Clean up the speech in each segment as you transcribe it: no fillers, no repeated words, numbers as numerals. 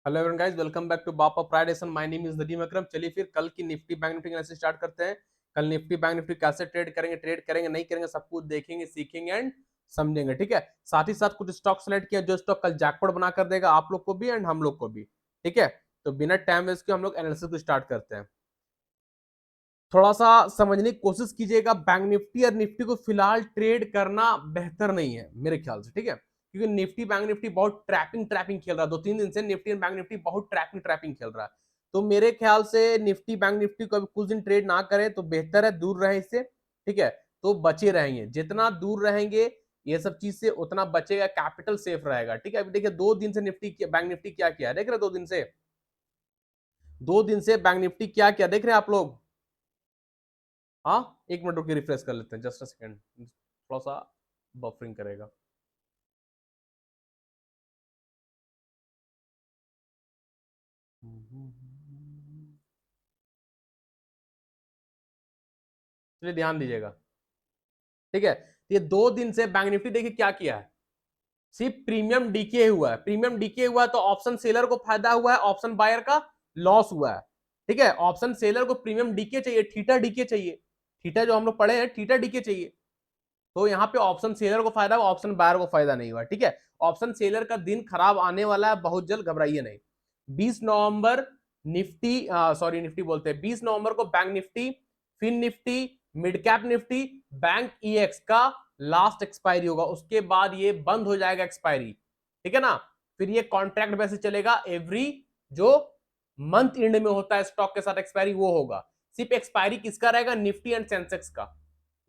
Hello everyone guys, welcome back to बापा प्राइडेशन। My name is Nadeem Akram. चलिए फिर कल की Nifty bank Nifty analysis start करते हैं। कल निफ्टी बैंक निफ्टी कैसे ट्रेड करेंगे नहीं करेंगे, सब कुछ देखेंगे, सीखेंगे एंड समझेंगे। ठीक है, साथ ही साथ कुछ स्टॉक सेलेक्ट किया जो स्टॉक कल जैकपॉट बना कर देगा आप लोग को भी एंड हम लोग को भी। ठीक है, तो बिना टाइम वेस्ट के हम लोग एनालिसिस को स्टार्ट करते हैं। थोड़ा सा समझने की कोशिश कीजिएगा, बैंक निफ्टी और निफ्टी को फिलहाल ट्रेड करना बेहतर नहीं है मेरे ख्याल से। ठीक है, क्योंकि निफ्टी बैंक निफ्टी बहुत ट्रैपिंग ट्रैपिंग खेल रहा है। 2-3 दिन से निफ्टी और बैंक निफ्टी बहुत ट्रैपिंग ट्रैपिंग खेल रहा है। तो मेरे ख्याल से निफ्टी बैंक निफ्टी को अभी कुछ दिन ट्रेड ना करें तो बेहतर है, दूर रहे इससे। ठीक है, तो बचे रहेंगे, जितना दूर रहेंगे ये सब चीज से उतना बचेगा, कैपिटल सेफ रहेगा। ठीक है, अभी देखिए 2 दिन से निफ्टी बैंक निफ्टी क्या किया देख रहे, 2 दिन से बैंक निफ्टी क्या किया देख रहे हैं आप लोग। हाँ, 1 मिनट रुक के रिफ्रेश कर लेते हैं, जस्ट अ सेकेंड, थोड़ा सा बफरिंग करेगा। चलिए ध्यान दीजिएगा। ठीक है, तो ये 2 दिन से बैंक निफ्टी देखिए क्या किया है, सिर्फ प्रीमियम डीके हुआ है। प्रीमियम डीके हुआ है तो ऑप्शन सेलर को फायदा हुआ है, ऑप्शन बायर का लॉस हुआ है। ठीक है, ऑप्शन सेलर को प्रीमियम डीके चाहिए, थीटा डीके चाहिए। थीटा जो हम लोग पढ़े हैं, थीटा डीके चाहिए। तो यहाँ पे ऑप्शन सेलर को फायदा हुआ, ऑप्शन बायर को फायदा नहीं हुआ। ठीक है, ऑप्शन सेलर का दिन खराब आने वाला है बहुत जल्द, घबराइए नहीं। 20 नवंबर निफ्टी, सॉरी निफ्टी बोलते हैं, 20 नवंबर को bank Nifty, fin Nifty, mid cap Nifty, Bankex का लास्ट एक्सपायरी होगा। उसके बाद ये बंद हो जाएगा एक्सपायरी। ठीक है ना, फिर ये कॉन्ट्रैक्ट बेसिस चलेगा, एवरी जो मंथ एंड में होता है स्टॉक के साथ एक्सपायरी वो होगा। सिर्फ एक्सपायरी किसका रहेगा, निफ्टी एंड सेंसेक्स का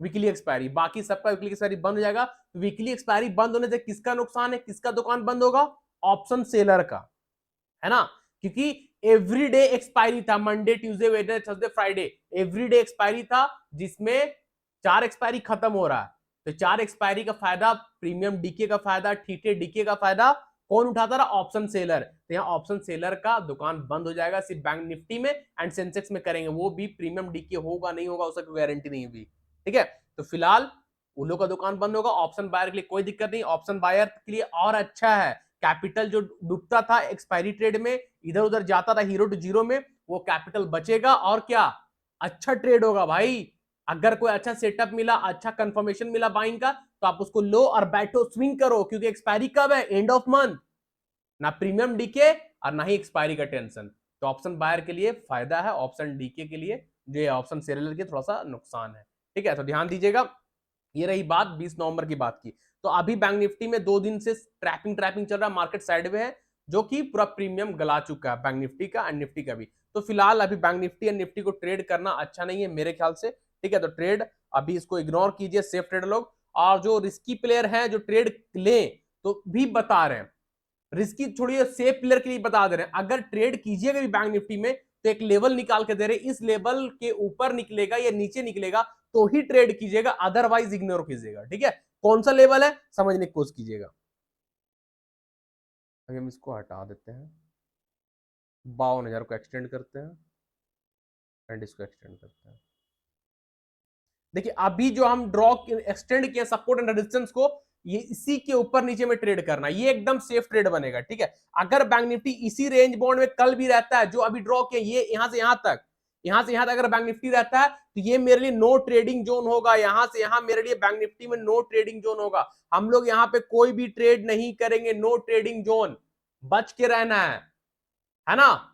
वीकली एक्सपायरी, बाकी सबका वीकली एक्सपायरी बंद हो जाएगा। वीकली एक्सपायरी बंद होने से किसका नुकसान है, किसका दुकान बंद होगा, ऑप्शन सेलर का, है ना। क्योंकि एवरीडे एक्सपायरी था, Monday Tuesday Wednesday Thursday Friday, everyday expiry था, जिसमें 4 एक्सपायरी खत्म हो रहा है। तो 4 एक्सपायरी का फायदा, प्रीमियम डीके का फायदा, ठीटे डीके का फायदा कौन उठाता रहा, ऑप्शन सेलर। तो यहाँ ऑप्शन सेलर का दुकान बंद हो जाएगा, सिर्फ बैंक निफ्टी में एंड सेंसेक्स में करेंगे, वो भी प्रीमियम डीके होगा नहीं होगा उसका कोई गारंटी नहीं हुई। ठीक है, तो फिलहाल उन लोग का दुकान बंद होगा। ऑप्शन बायर के लिए कोई दिक्कत नहीं, ऑप्शन बायर के लिए और अच्छा है, कैपिटल जो डूबता था एक्सपायरी ट्रेड में, इधर उधर जाता था हीरो टू जीरो में, वो कैपिटल बचेगा और क्या अच्छा ट्रेड होगा भाई। अगर कोई अच्छा सेटअप मिला, अच्छा कंफर्मेशन मिला बाइंग का, तो आप उसको लो और बैठो, स्विंग करो, क्योंकि एक्सपायरी कब है, एंड ऑफ मंथ। ना प्रीमियम डीके और ना ही एक्सपायरी का टेंशन। तो ऑप्शन बायर के लिए फायदा है, ऑप्शन डीके के लिए जो ऑप्शन सेलर के थोड़ा सा नुकसान है। ठीक है, तो ध्यान दीजिएगा। ये रही बात 20 नवंबर की बात की। तो अभी बैंक निफ्टी में 2 दिन से ट्रैपिंग ट्रैपिंग चल रहा है, मार्केट साइड में है, जो कि पूरा प्रीमियम गला चुका है बैंक निफ्टी का एंड निफ्टी का भी। तो फिलहाल अभी बैंक निफ्टी एंड निफ्टी को ट्रेड करना अच्छा नहीं है मेरे ख्याल से। ठीक है, तो ट्रेड अभी इसको इग्नोर कीजिए, सेफ ट्रेड लोग। और जो रिस्की प्लेयर हैं जो ट्रेड लें तो भी बता रहे हैं, रिस्की छोड़िए, सेफ प्लेयर के लिए बता दे रहे हैं, अगर ट्रेड कीजिएगा भी बैंक निफ्टी में तो एक लेवल निकाल के दे रहे, इस लेवल के ऊपर निकलेगा या नीचे निकलेगा तो ही ट्रेड कीजिएगा, अदरवाइज इग्नोर कीजिएगा। ठीक है, कौन सा लेवल है समझने की कोशिश कीजिएगा। अभी हम इसको हटा देते हैं, 52,000 को एक्सटेंड करते हैं एंड इसको एक्सटेंड करते हैं। देखिए अभी जो हम ड्रॉ एक्सटेंड किया सपोर्ट एंड रेजिस्टेंस को, ये इसी के ऊपर नीचे में ट्रेड करना, ये एकदम सेफ ट्रेड बनेगा। ठीक है, अगर बैंक निफ्टी इसी रेंज बाउंड में कल भी रहता है, जो अभी ड्रॉ किया ये यहां से यहां तक, यहां से यहां तक अगर बैंक निफ्टी रहता है तो ये मेरे लिए नो ट्रेडिंग जोन होगा। यहां से यहां मेरे लिए बैंक निफ्टी में नो ट्रेडिंग जोन होगा। हम लोग यहां पे कोई भी ट्रेड नहीं करेंगे, नो ट्रेडिंग जोन, बच के रहना है ना।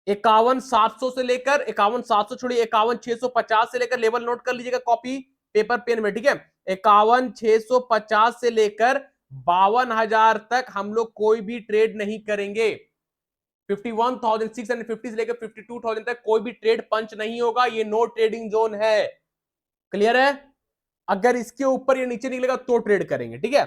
51,700 से लेकर 51,700 छोड़िए 51,650 से लेकर, लेवल नोट कर लीजिएगा कॉपी पेपर पेन में। ठीक है, 51,650 से लेकर 52,000 तक हम लोग कोई भी ट्रेड नहीं करेंगे। 51,650 से लेकर 52,000 तक कोई भी ट्रेड पंच नहीं होगा, ये नो ट्रेडिंग जोन है। क्लियर है, अगर इसके ऊपर ये नीचे निकलेगा तो ट्रेड करेंगे। ठीक है,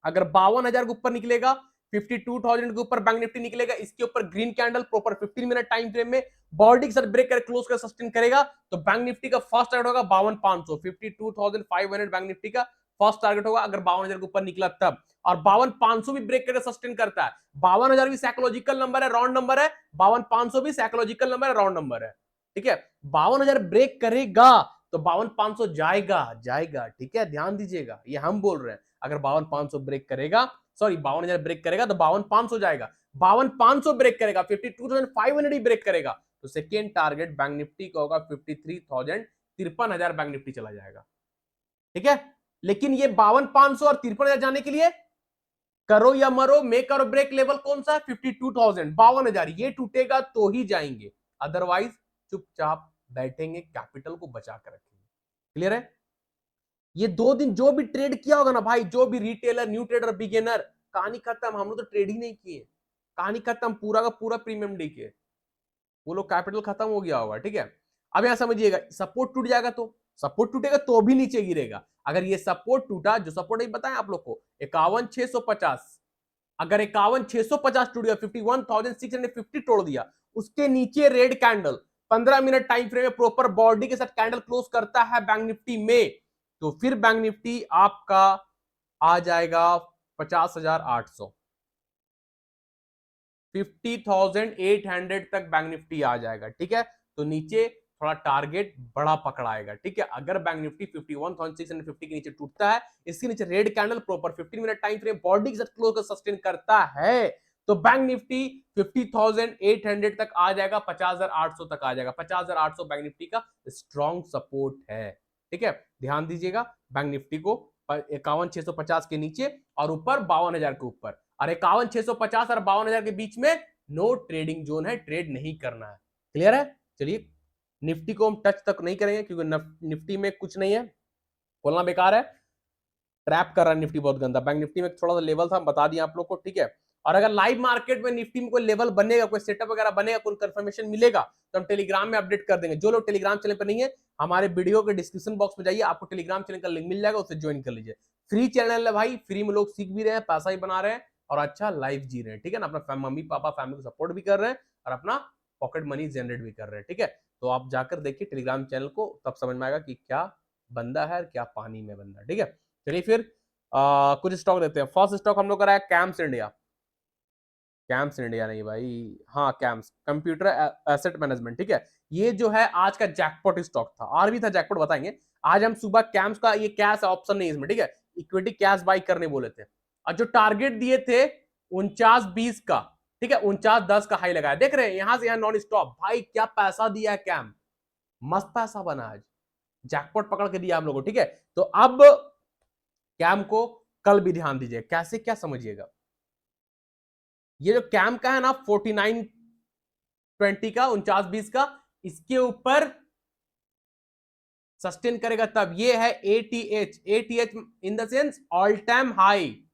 अगर 52,000 के ऊपर निकलेगा, 52,000 के ऊपर बैंक निफ्टी निकलेगा, इसके ऊपर green candle proper 15 minute time frame में बॉडी के साथ ब्रेक कर क्लोज कर सस्टेन करेगा, तो बैंक निफ्टी का फर्स्ट टारगेट होगा 52,500, 52,500 बैंक निफ्टी का फर्स्ट टारगेट होगा अगर 52,000 के ऊपर निकला तब। और 52,500 भी ब्रेक करके सस्टेन करता है। 52,000 भी साइकोलॉजिकल नंबर है, राउंड नंबर है, 52,500 भी साइकोलॉजिकल नंबर है, राउंड नंबर है। ठीक है, 52,000 ब्रेक करेगा तो 52,500 जाएगा जाएगा। ठीक है, ध्यान दीजिएगा, ये हम बोल रहे हैं, अगर 52,500 ब्रेक करेगा, सॉरी 52,000 ब्रेक करेगा तो 52,500 जाएगा। 52,500 ब्रेक करेगा, 52,500 ही ब्रेक करेगा, तो सेकेंड टारगेट बैंक निफ्टी का होगा 53,000, 53,000 बैंक निफ्टी चला जाएगा। ठीक है, लेकिन ये 52,500 और 53,000 जाने के लिए करो या मरो, मेक और ब्रेक लेवल कौन सा है? 52,000, 52,000, ये टूटेगा तो ही जाएंगे, अदरवाइज चुपचाप बैठेंगे, कैपिटल को बचा कर रखेंगे। क्लियर है? ये 2 दिन जो भी ट्रेड किया होगा ना भाई, जो भी रिटेलर, न्यू ट्रेडर, बिगिनर, कहानी खत्म। हम लोग तो ट्रेड ही नहीं किए, कहानी खत्म, पूरा का पूरा प्रीमियम डी के, वो लोग कैपिटल खत्म हो गया होगा। ठीक है, अब यहां समझिएगा, सपोर्ट टूट जाएगा तो, सपोर्ट टूटेगा तो भी नीचे गिरेगा। अगर ये सपोर्ट टूटा, जो सपोर्ट नहीं बताया आप लोग को 51,650, अगर 51,650 टूट गया, 51,650 तोड़ दिया, उसके नीचे red candle 15 minute time frame में प्रॉपर बॉडी के साथ कैंडल क्लोज करता है बैंक निफ्टी में, तो फिर बैंक निफ्टी आपका आ जाएगा 50,800, 50,800 तक बैंक निफ्टी आ जाएगा। ठीक है, तो नीचे थोड़ा टारगेट बड़ा पकड़ाएगा। ठीक है, अगर बैंक निफ्टी 51,650 के नीचे टूटता है, इसके नीचे red candle proper 15 minute time frame body के साथ क्लोज कर सस्टेन करता है, तो बैंक निफ्टी 50,800 तक आ जाएगा, 50,800 तक आ जाएगा। 50,800 बैंक निफ्टी का स्ट्रॉन्ग सपोर्ट है। ठीक है, ध्यान दीजिएगा, बैंक निफ्टी को 51,650 के नीचे और ऊपर 52,000 के ऊपर, और 51,650 और 52,000 के बीच में नो ट्रेडिंग जोन है, ट्रेड नहीं करना है। क्लियर है? चलिए, निफ्टी को हम टच तक नहीं करेंगे क्योंकि निफ्टी में कुछ नहीं है, खोलना बेकार है, ट्रैप कर रहा है निफ्टी बहुत गंदा। बैंक निफ्टी में थोड़ा सा लेवल था, हम बता दिया आप लोग को। ठीक है, और अगर लाइव मार्केट में निफ्टी में कोई लेवल बनेगा, कोई सेटअप वगैरह बनेगा, कोई कंफर्मेशन मिलेगा, तो हम टेलीग्राम में अपडेट कर देंगे। जो लोग टेलीग्राम चैनल पर नहीं है, हमारे वीडियो के डिस्क्रिप्शन बॉक्स में जाइए, आपको टेलीग्राम चैनल का लिंक मिल जाएगा, उसे ज्वाइन कर लीजिए। फ्री चैनल है भाई, फ्री में लोग सीख भी रहे हैं, पैसा ही बना रहे हैं और अच्छा लाइफ जी रहे हैं। ठीक है ना, अपना मम्मी पापा फैमिली को सपोर्ट भी कर रहे हैं और अपना पॉकेट मनी जनरेट भी कर रहे हैं। ठीक है, तो आप जाकर देखिए टेलीग्राम चैनल को, तब समझ में आएगा कि क्या बंदा है, क्या पानी में बंदा। ठीक है, चलिए फिर कुछ स्टॉक देते हैं। फर्स्ट स्टॉक हम लोग कराया कैम्स इंडिया। कैम्स इंडिया नहीं भाई, हाँ कैम्स, कंप्यूटर एसेट मैनेजमेंट। ठीक है, ये जो है आज का जैकपॉट स्टॉक था, और भी था जैकपॉट, बताएंगे। आज हम सुबह कैम्स का, ये कैश ऑप्शन नहीं इसमें, ठीक है, इक्विटी कैश बाई करने बोले थे, और जो टारगेट दिए थे 49.20 का, ठीक है, 49.10 का हाई लगाया, देख रहे हैं यहां से यहां नॉन स्टॉप। भाई क्या पैसा दिया है कैम, मस्त पैसा बना आज, जैकपॉट पकड़ के दिया हम लोगों को। ठीक है, तो अब कैम को कल भी ध्यान दीजिए, कैसे क्या समझिएगा। ये जो कैम का है ना 49.20 का, 49.20 का, इसके ऊपर सस्टेन करेगा तब। ये है ATH, ATH in the sense all time high.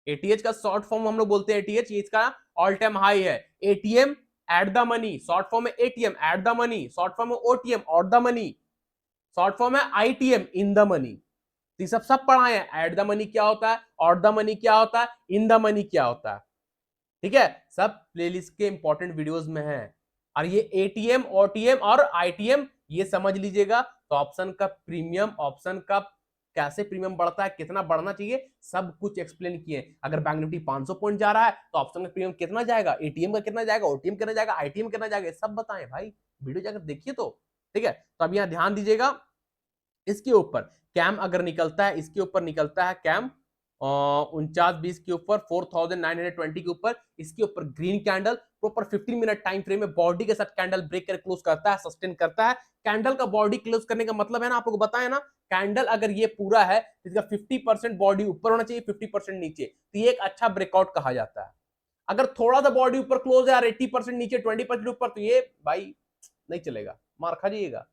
ATH का शॉर्ट फॉर्म हम लोग बोलते हैं एटीएच, ये इसका ऑल टाइम हाई है। ATM at the money, short form है ATM at the money, short form है OTM out the money, short form है आईटीएम इन द मनी। तो सब पढ़ाए हैं, एट द मनी क्या होता है, आउट द मनी क्या होता है, इन द मनी क्या होता है। ठीक है, सब प्लेलिस्ट के इंपॉर्टेंट वीडियोस में है। और ये एटीएम, ओटीएम और आईटीएम ये समझ लीजिएगा। तो ऑप्शन का प्रीमियम, ऑप्शन का कैसे प्रीमियम बढ़ता है, कितना बढ़ना चाहिए, सब कुछ एक्सप्लेन किए। अगर बैंक निफ्टी 500 पॉइंट जा रहा है तो ऑप्शन का प्रीमियम कितना जाएगा, एटीएम का कितना जाएगा, ओटीएम कितना जाएगा, आईटीएम कितना जाएगा, सब बताएं भाई, वीडियो जाकर देखिए तो। ठीक है, तो अब यहां ध्यान दीजिएगा, इसके ऊपर कैम अगर निकलता है, इसके ऊपर निकलता है कैम 49.20 के ऊपर, 4,920 के ऊपर, इसके ऊपर green candle proper 15 minute time frame में बॉडी के साथ कैंडल ब्रेक कर क्लोज करता है, सस्टेन करता है। कैंडल का बॉडी क्लोज करने का मतलब है ना, आप लोग बताया ना, कैंडल अगर ये पूरा है, इसका 50% बॉडी ऊपर होना चाहिए, 50% नीचे, तो ये एक अच्छा ब्रेकआउट कहा जाता है। अगर थोड़ा सा बॉडी ऊपर क्लोज है और 80% नीचे, 20% ऊपर, तो ये भाई नहीं चलेगा, मार खा जाइएगा।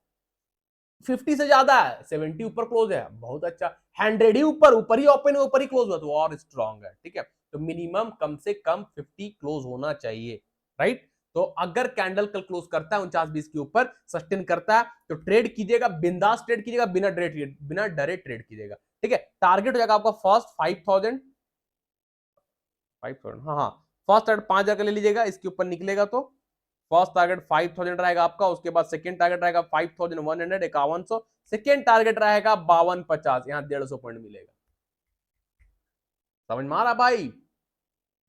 50 से ज्यादा है, 70 ऊपर क्लोज है, बहुत अच्छा। 100 ही ऊपर, ऊपर ही ओपन, ऊपर ही क्लोज हुआ तो और स्ट्रांग है। ठीक है, तो मिनिमम कम से कम 50 क्लोज होना चाहिए, राइट। तो अगर कैंडल कल क्लोज करता है 49.20 के ऊपर, सस्टेन करता है, तो ट्रेड कीजिएगा, बिंदास ट्रेड कीजिएगा, बिना डरे ट्रेड कीजिएगा। ठीक है, टारगेट हो जाएगा आपका फर्स्ट 5,000, हाँ, फर्स्ट टारगेट 5,000 का ले लीजिएगा, इसके ऊपर निकलेगा तो फर्स्ट टारगेट 5,000 रहेगा आपका, उसके बाद सेकंड टारगेट रहेगा 5,100, 5100, सेकंड टारगेट रहेगा 5250, यहां 150 पॉइंट मिलेगा। समझ में आ रहा भाई,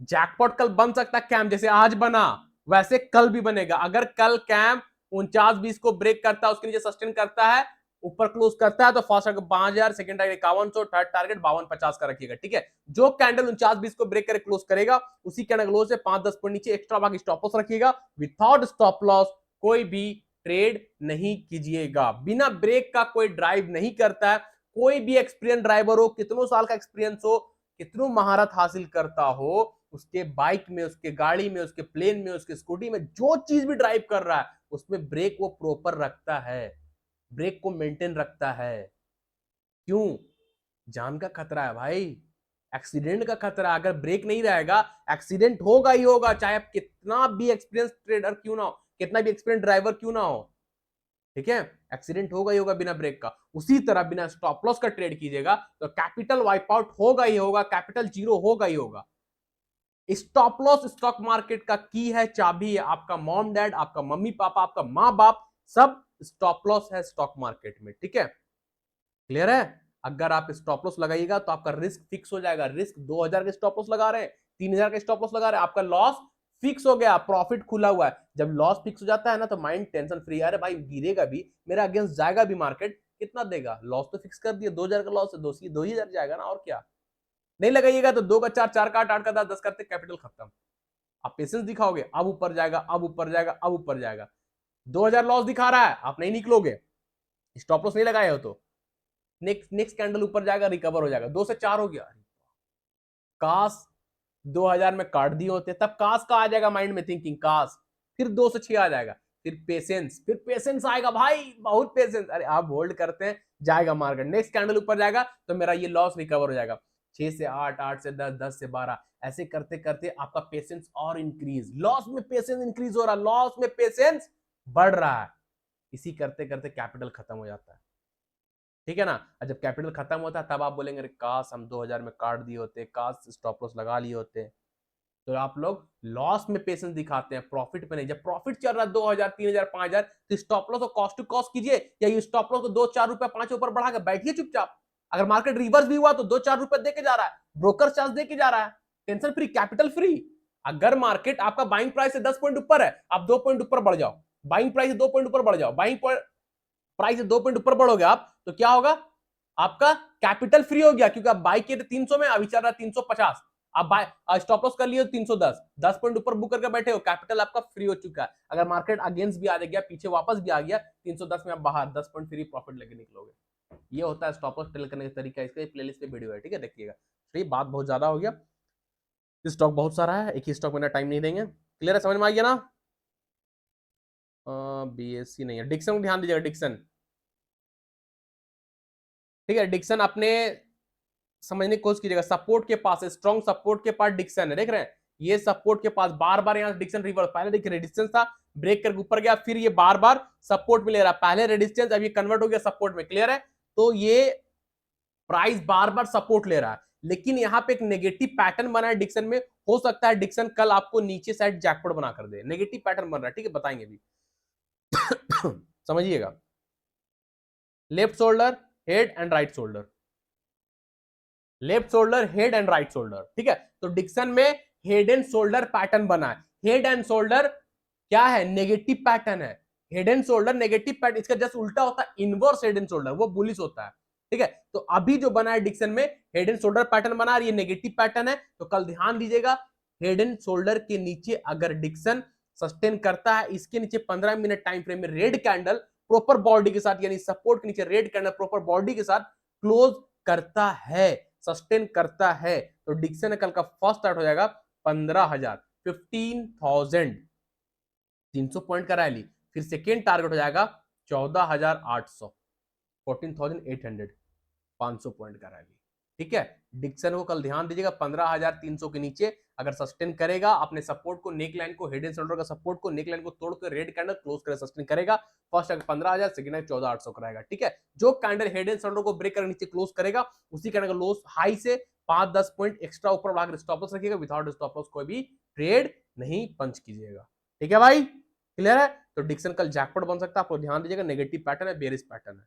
जैकपॉट कल बन सकता है कैम, जैसे आज बना वैसे कल भी बनेगा। अगर कल कैम 49.20 को ब्रेक करता है, उसके नीचे सस्टेन करता है, ऊपर क्लोज करता है तो first target 5000, second target 5100, third target 5250 का रखिएगा, ठीक है। जो कैंडल 49-20 को ब्रेक करके क्लोज करेगा उसी कैंडल क्लोज से 5-10 पॉइंट नीचे एक्स्ट्रा बाकी स्टॉप लॉस रखिएगा। विदाउट स्टॉप लॉस कोई भी ट्रेड नहीं कीजिएगा। बिना ब्रेक का कोई ड्राइव नहीं करता है। कोई भी एक्सपीरियंस ड्राइवर हो, कितनों साल का एक्सपीरियंस हो, कितनों महारत हासिल करता हो, उसके बाइक में, उसके गाड़ी में, उसके प्लेन में, उसके स्कूटी में जो चीज भी ड्राइव कर रहा है उसमें ब्रेक वो प्रॉपर रखता है, ब्रेक को मेंटेन रखता है। क्यों? जान का खतरा है भाई, एक्सीडेंट का खतरा। अगर ब्रेक नहीं रहेगा एक्सीडेंट होगा ही होगा, चाहे आप कितना भी एक्सपीरियंस ट्रेडर क्यों ना हो, कितना भी एक्सपीरियंस ड्राइवर क्यों ना हो, ठीक है, एक्सीडेंट होगा ही होगा बिना ब्रेक का। उसी तरह बिना स्टॉप लॉस का ट्रेड कीजिएगा तो कैपिटल वाइप आउट होगा ही होगा, कैपिटल जीरो होगा ही होगा। स्टॉप लॉस स्टॉक मार्केट का की है, चाबी है। आपका मॉम डैड, आपका मम्मी पापा, आपका माँ बाप, सब स्टॉप लॉस है स्टॉक मार्केट में, ठीक है। क्लियर है? अगर आप स्टॉप लॉस लगाइएगा तो आपका रिस्क फिक्स हो जाएगा। रिस्क 2000 के स्टॉप लॉस लगा रहे हैं, 3000 के स्टॉप लॉस लगा रहे हैं, आपका लॉस फिक्स हो गया, प्रॉफिट खुला हुआ है। जब लॉस फिक्स हो जाता है ना तो माइंड टेंशन फ्री। अरे भाई गिरेगा भी, मेरा अगेंस्ट जाएगा भी मार्केट, कितना देगा, लॉस तो फिक्स कर दिया, 2000 का लॉस है, 2000 जाएगा ना, और क्या। नहीं लगाइएगा तो 2 का 4, 4 का 8, 8 का 10, 10 करते कैपिटल खत्म। आप पेशेंस दिखाओगे, अब ऊपर जाएगा, अब ऊपर जाएगा, अब ऊपर जाएगा। 2000 लॉस दिखा रहा है, आप नहीं निकलोगे, स्टॉप लॉस नहीं लगाए हो तो। नेक्स्ट कैंडल ऊपर जाएगा, रिकवर हो जाएगा, 2 से 4 हो गया। काश 2000 में काट दिए होते, तब काश का आ जाएगा माइंड में थिंकिंग, काश। फिर 2 से 6 आ जाएगा, फिर पेशेंस आएगा भाई, बहुत पेशेंस। अरे आप होल्ड करते हैं, जाएगा मार्केट, नेक्स्ट कैंडल ऊपर जाएगा तो मेरा ये लॉस रिकवर हो जाएगा। 6 से 8, 8 से 10, 10 से 12, ऐसे करते करते आपका पेशेंस और इंक्रीज, लॉस में पेशेंस इंक्रीज हो रहा है, लॉस में पेशेंस बढ़ रहा है। इसी करते करते कैपिटल खत्म हो जाता है, ठीक है ना। और जब कैपिटल खत्म होता है तब आप बोलेंगे अरे काश हम 2000 में काट दिए होते, काश स्टॉप लॉस लगा लिए होते। तो आप लोग लॉस में पेशेंस दिखाते हैं, प्रॉफिट पे नहीं। जब प्रॉफिट चल रहा है 2000, 3000, 5000 तो स्टॉप लॉस को कॉस्ट टू कॉस्ट कीजिए, या ये स्टॉप लॉस को 2-4 रुपए 5 ऊपर बढ़ा के बैठिए चुपचाप। अगर मार्केट रिवर्स भी हुआ तो 2-4 रुपए दे के जा रहा है, ब्रोकर चार्ज दे के जा रहा है, टेंशन फ्री, कैपिटल फ्री। अगर मार्केट आपका बाइंग प्राइस से 10 पॉइंट ऊपर है, आप 2 पॉइंट ऊपर बढ़ जाओ, बाइंग प्राइस से 2 पॉइंट ऊपर बढ़ जाओ, बाइंग प्राइस से 2 पॉइंट ऊपर बढ़ोगे आप तो क्या होगा, आपका कैपिटल फ्री हो गया, क्योंकि आप बाई किए थे 300 में, अभी चल रहा है 350, आप बाय स्टॉप लॉस कर लिए 310, 10 पॉइंट ऊपर बुक करके बैठे हो, कैपिटल आपका फ्री हो चुका है। अगर मार्केट अगेंस्ट भी आ गया, पीछे वापस भी आ गया 310 में, आप बाहर 10 पॉइंट फ्री प्रॉफिट लेके निकलोगे। ये होता है स्टॉप लॉस ट्रेड करने का तरीका। इसका प्लेलिस्ट पे वीडियो है, ठीक है, देखिएगा। तो ये बात बहुत ज्यादा हो गया, स्टॉक बहुत सारा है, एक ही स्टॉक में टाइम नहीं देंगे। क्लियर है, समझ में आ गया ना। बीएससी नहीं है, डिक्सन को ध्यान दीजिएगा, डिक्सन, ठीक है। डिक्सन अपने समझने की कोशिश कीजिएगा, सपोर्ट के पास है, स्ट्रॉन्ग सपोर्ट के पास डिक्सन है, देख रहे हैं, ये सपोर्ट के पास बार बार यहाँ डिक्सन रिवर्स, पहले देखिए रेजिस्टेंस था, ब्रेक करके ऊपर गया, फिर ये बार बार सपोर्ट में ले रहा, पहले रेजिस्टेंस, अब ये कन्वर्ट हो गया सपोर्ट में। क्लियर है? तो ये प्राइस बार बार सपोर्ट ले रहा है, लेकिन यहाँ पे एक नेगेटिव पैटर्न बना है डिक्सन में। हो सकता है डिक्सन कल आपको नीचे साइड जैकपॉट बना कर दे, नेगेटिव पैटर्न बन रहा है, ठीक है, बताएंगे भी। समझिएगा, left shoulder, head and right shoulder, left shoulder, head and right shoulder, ठीक है। तो डिक्सन में हेड एंड शोल्डर पैटर्न बना है। हेड एंड शोल्डर क्या है, नेगेटिव पैटर्न है। Head and shoulder negative pattern, इसका जस्ट उल्टा होता है इनवर्स हेड एंड शोल्डर, वो बुलिश होता है, ठीक है। तो अभी जो बना है डिक्सन में हेड एंड शोल्डर पैटर्न बना, ये नेगेटिव पैटर्न है। तो कल ध्यान दीजिएगा, हेड एंड शोल्डर के नीचे अगर डिक्सन सस्टेन करता है, इसके नीचे 15 मिनट टाइम फ्रेम में रेड कैंडल प्रॉपर बॉडी के साथ, यानी सपोर्ट के नीचे रेड कैंडल प्रॉपर बॉडी के साथ क्लोज करता है, सस्टेन करता है, तो डिक्सन कल का फर्स्ट स्टार्ट हो जाएगा 15,000, 15,300 पॉइंट का रैली। फिर सेकेंड टारगेट हो जाएगा 14,800, 14,800, 500 पॉइंट का रैली, ठीक है। डिक्सन को कल ध्यान दीजिएगा 15,300 के नीचे अगर सस्टेन करेगा, अपने सपोर्ट को, नेक लाइन को, हेड एंड शोल्डर का सपोर्ट को, नेक लाइन को तोड़ कर रेड कैंडल क्लोज कर सस्टेन करेगा, फर्स्ट 15,000, सेकंड 14,800 कराएगा, ठीक है। जो कैंडल हेड एंड शोल्डर को ब्रेक कर नीचे क्लोज करेगा, उसी कैंडल का लोस हाई से 5-10 पॉइंट एक्स्ट्रा ऊपर बढ़ाकर स्टॉप लॉस रखिएगा। विदाउट स्टॉप लॉस कोई भी ट्रेड नहीं पंच कीजिएगा, ठीक है भाई, क्लियर है। तो डिक्सन कल जैकपॉट बन सकता है, आपको ध्यान दीजिएगा, नेगेटिव पैटर्न है, बेरिश पैटर्न है।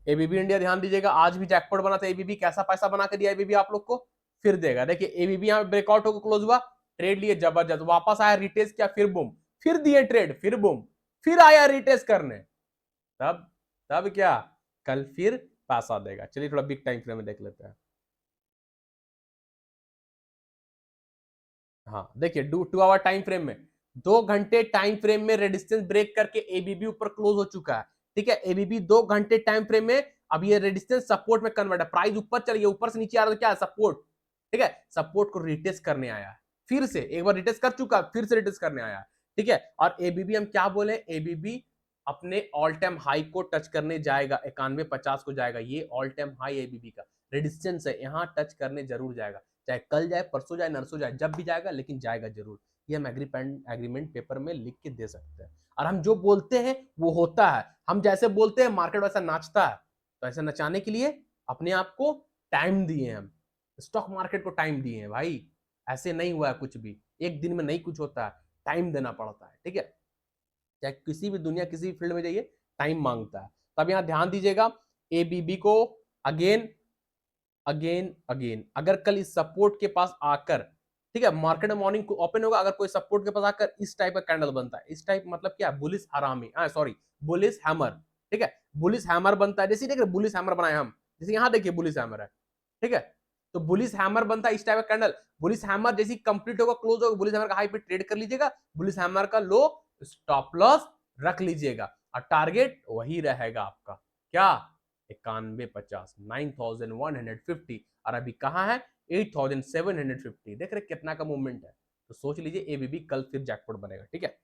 एबीबी इंडिया ध्यान दीजिएगा, आज भी जैकपॉट बना था एबीबी, कैसा पैसा बना के दिया एबीबी आप लोग को, फिर देगा। देखिए एबीबी यहाँ ब्रेकआउट होकर क्लोज हुआ, ट्रेड लिए जबरदस्त, वापस आया, रिटेस्ट किया, फिर बूम, फिर दिए ट्रेड, फिर बूम, फिर आया रिटेस्ट करने, तब तब क्या, कल फिर पैसा देगा। चलिए थोड़ा बिग टाइम फ्रेम में देख लेते हैं। हाँ देखिए 2 आवर टाइम फ्रेम में, 2 घंटे टाइम फ्रेम में रेजिस्टेंस ब्रेक करके एबीबी ऊपर क्लोज हो चुका है। ठीक है, एबीबी 2 घंटे टाइम फ्रेम में अब ये रेजिस्टेंस सपोर्ट में कन्वर्ट है, प्राइस ऊपर चल गया, ऊपर से नीचे आ रहा है, क्या है सपोर्ट। ठीक है, सपोर्ट को रिटेस्ट करने आया है, फिर से एक बार रिटेस्ट कर चुका, फिर से रिटेस्ट करने आया है। ठीक है, और एबीबी हम क्या बोले, एबीबी अपने ऑल टाइम हाई को टच करने जाएगा, 91.50 को जाएगा। ये ऑल टाइम हाई एबीबी का रेजिस्टेंस है, यहां टच करने जरूर जाएगा, चाहे कल जाए, परसों जाए, नरसों जाए, जब भी जाएगा, लेकिन जाएगा जरूर। ये हम एग्रीमेंट पेपर में लिख के दे सकते हैं। और हम जो बोलते हैं वो होता है, हम जैसे बोलते हैं मार्केट वैसा नाचता है। तो ऐसे नचाने के लिए अपने आप को टाइम दिए, हम स्टॉक मार्केट को टाइम दिए हैं भाई। ऐसे नहीं हुआ है कुछ भी, एक दिन में नहीं कुछ होता है, टाइम देना पड़ता है। ठीक है, चाहे किसी भी दुनिया किसी भी फील्ड में जाइए, टाइम मांगता है। तब यहां ध्यान दीजिएगा, एबीबी को अगेन अगेन अगेन अगर कल इस सपोर्ट के पास आकर, ठीक है, मार्केट मॉर्निंग को ओपन होगा, अगर कोई सपोर्ट के पास आकर इस टाइप का कैंडल बनता है, इस टाइप मतलब क्या, बुलिश हरामी, सॉरी बुलिश हैमर। ठीक है, बुलिश हैमर बनता है, जैसे देखिए बुलिश हैमर बनाए हम, जैसे यहां देखिए बुलिश हैमर है। ठीक है, तो बुलिश हैमर बनता है इस टाइप का कैंडल, बुलिश हैमर जैसी कंप्लीट होगा, क्लोज होगा, बुलिश हैमर का हाई पे ट्रेड कर लीजिएगा, बुलिश हैमर का लो स्टॉप लॉस रख लीजिएगा, और टारगेट वही रहेगा आपका, क्या, 91.50, 9150। और अभी कहां है, 8750। देख रहे कितना का मूवमेंट है, तो सोच लीजिए एबीबी कल फिर जैकपॉट बनेगा। ठीक है,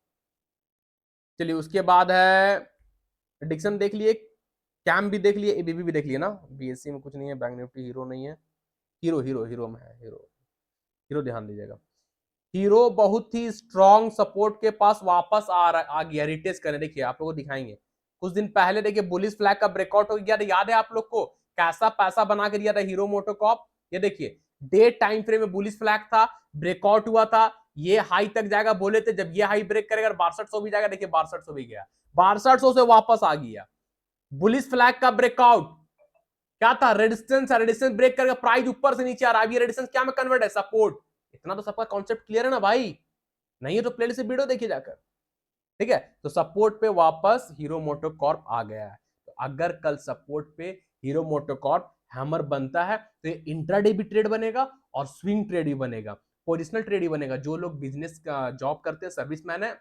चलिए उसके बाद है डिक्सन देख लिए, कैम भी देख लिए, एबीबी भी देख लिए ना। बीएससी में कुछ नहीं है, बैंक निफ्टी हीरो नहीं है, हीरो हीरो हीरो में है, हीरो हीरो ध्यान दीजिएगा। हीरो बहुत ही स्ट्रॉन्ग सपोर्ट के पास वापस आ गया, रिटेस्ट करने। देखिए आप लोगों को दिखाएंगे, कुछ दिन पहले देखिए बुलिश फ्लैग का ब्रेकआउट हो गया था, याद है आप लोग को, कैसा पैसा बना के दिया था हीरो मोटोकॉर्प। ये देखिए डे टाइम फ्रेम में बुलिश फ्लैग था, ब्रेकआउट हुआ था, ये हाई तक जाएगा बोले थे, जब ये हाई ब्रेक करेगा 6200 भी जाएगा, देखिए 6200 भी गया, 6200 से वापस आ गया। बुलिश फ्लैग का ब्रेकआउट क्या था, रेजिस्टेंस है, रेजिस्टेंस ब्रेक करके प्राइस ऊपर से नीचे आ रहा है, ये रेजिस्टेंस क्या में कन्वर्ट है, सपोर्ट। इतना तो सबका कॉन्सेप्ट क्लियर है ना भाई, नहीं है तो प्लेलिस्ट से वीडियो देखिए जाकर। ठीक है, तो सपोर्ट पे वापस हीरो मोटोकॉर्प आ गया है। तो अगर कल सपोर्ट पे हीरो मोटोकॉर्प हैमर बनता है, तो ये इंट्राडे भी ट्रेड बनेगा और स्विंग ट्रेड भी बनेगा, पोजिशनल ट्रेड ही बनेगा। जो लोग बिजनेस का जॉब करते हैं, सर्विसमैन है,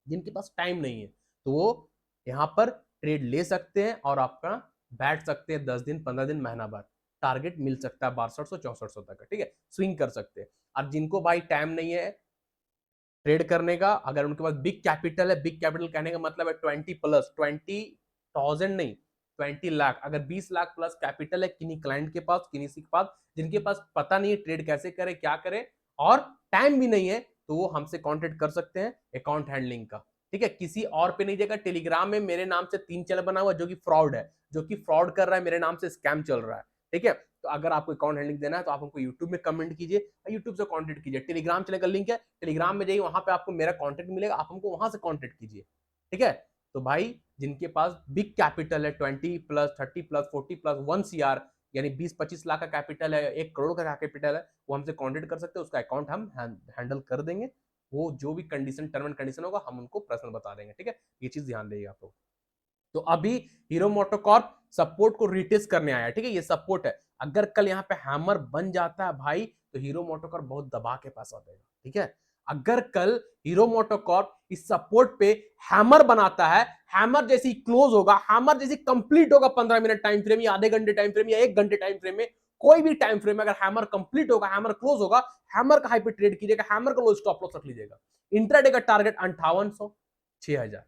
जिनके पास टाइम नहीं है, तो वो यहाँ पर ट्रेड ले सकते हैं और आपका बैठ सकते हैं 10 दिन, 15 दिन, महीना भर, टारगेट मिल सकता है 6200 6400 तक का। ठीक है, स्विंग कर सकते हैं। अब जिनको भाई टाइम नहीं है ट्रेड करने का, अगर उनके पास बिग कैपिटल है, बिग कैपिटल कहने का मतलब है 20+, 20,000 नहीं, 20 लाख, अगर 20 लाख प्लस कैपिटल है किन्हीं क्लाइंट के पास, किन्हीं के पास, जिनके पास पता नहीं है ट्रेड कैसे करे, क्या करे, और टाइम भी नहीं है, तो वो हमसे कॉन्टेक्ट कर सकते हैं अकाउंट हैंडलिंग का। ठीक है, किसी और पे नहीं जाएगा। टेलीग्राम में मेरे नाम से 3 चैनल बना हुआ, जो कि फ्रॉड है, जो कि फ्रॉड कर रहा है, मेरे नाम से स्कैम चल रहा है। ठीक है, तो अगर आपको अकाउंट हैंडलिंग देना है, तो आप हमको यूट्यूब में कमेंट कीजिए, यूट्यूब से कॉन्टेक्ट कीजिए। टेलीग्राम चैनल का लिंक है, टेलीग्राम में जाइए, वहां पे आपको मेरा कॉन्टेक्ट मिलेगा, आप हमको वहां से कॉन्टेक्ट कीजिए। ठीक है, तो भाई जिनके पास बिग कैपिटल है, 20+, 30+, 40+, 1 CR, यानी 20-25 लाख का कैपिटल है, 1 करोड़ का कैपिटल है, वो हमसे कॉन्टेक्ट कर सकते हैं, उसका अकाउंट हम हैंडल कर देंगे। वो जो भी कंडीशन, टर्म एंड कंडीशन होगा, हम उनको पर्सनल बता देंगे। ठीक है, ये चीज ध्यान देगा आप लोग। तो अभी हीरो मोटोकॉर्प सपोर्ट को रिटेस्ट करने आया है। ठीक है, ये सपोर्ट है, अगर कल यहाँ पे हैमर बन जाता है भाई, तो हीरो मोटोकॉर्प बहुत दबा के पैसा देगा। ठीक है, अगर कल हीरो मोटोकॉर्प इस सपोर्ट पे हैमर बनाता है, हैमर जैसी क्लोज होगा, हैमर जैसी कंप्लीट होगा 15 मिनट टाइम फ्रेम या आधे घंटे टाइम फ्रेम या 1 घंटे टाइम फ्रेम में, कोई भी टाइम फ्रेम में अगर हैमर कंप्लीट होगा, हैमर क्लोज होगा, हैमर का हाई पे ट्रेड कीजिएगा, हैमर का लो स्टॉप लॉस रख लीजिएगा। इंट्राडे का टारगेट 5800, 6000,